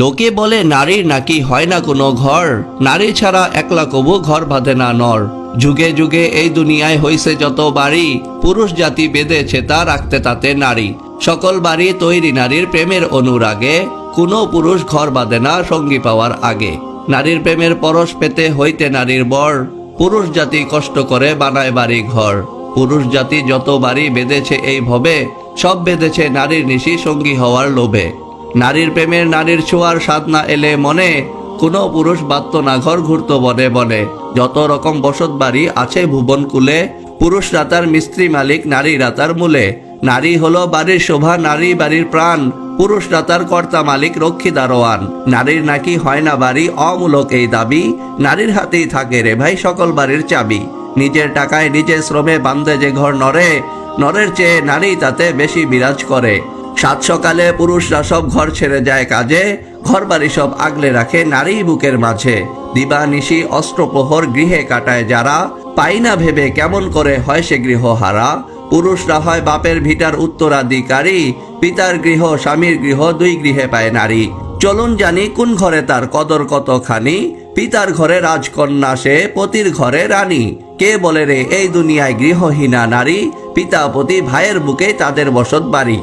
লোকে বলে নারীর নাকি হয় না কোনো ঘর, নারী ছাড়া একলা কবু ঘর বাঁধে না নর। যুগে যুগে এই দুনিয়ায় হইছে যত বাড়ি, পুরুষ জাতি বেঁধেছে তা রাখতে তাতে নারী। সকল বাড়ি তৈরি নারীর প্রেমের অনুরাগে, কোনো পুরুষ ঘর বাঁধে না সঙ্গী পাওয়ার আগে। নারীর প্রেমের পরশ পেতে হইতে নারীর বর, পুরুষ জাতি কষ্ট করে বানায় বাড়ি ঘর। পুরুষ জাতি যত বাড়ি বেঁধেছে এই ভবে, সব বেঁধেছে নারীর নিশি সঙ্গী হওয়ার লোভে। নারীর প্রেমের নারীর ছোঁয়ার স্বাদ না এলে মনে, কোনো পুরুষ বাঁধত না ঘর ঘুরত বনে বনে। যত রকম বসত বাড়ি আছে ভুবন কুলে, পুরুষরা তার মিস্ত্রি মালিক, নারীরা তার মূলে। নারী হলো বাড়ির শোভা, নারী বাড়ির প্রাণ, পুরুষরা তার কর্তা মালিক, রক্ষী দারোয়ান। নারীর নাকি হয় না বাড়ি, অমূলক এই দাবি, নারীর হাতেই থাকে রে ভাই সকল বাড়ির চাবি। নিজের টাকায় নিজের শ্রমে বান্ধে যে ঘর নরে, নরের চেয়ে নারী তাতে বেশি বিরাজ করে। সাত সকালে পুরুষরা সব ঘর ছেড়ে যায় কাজে, ঘর বাড়ি সব আগলে রাখে নারী বুকের মাঝে। দিবা নিশি অস্ত্রপ্রহর গৃহে কাটায় যারা, পাই না ভেবে কেমন করে হয় সে গৃহ হারা। পুরুষরা হয় বাপের ভিটার উত্তরাধিকারী, পিতার গৃহ স্বামীর গৃহ দুই গৃহে পায় নারী। চলুন জানি কোন ঘরে তার কদর কতখানি, পিতার ঘরে রাজকন্যা সে, পতির ঘরে রানী। কে বলে রে এই দুনিয়ায় গৃহহীনা নারী, পিতা পতি ভাইয়ের বুকে তাদের বসত বাড়ি।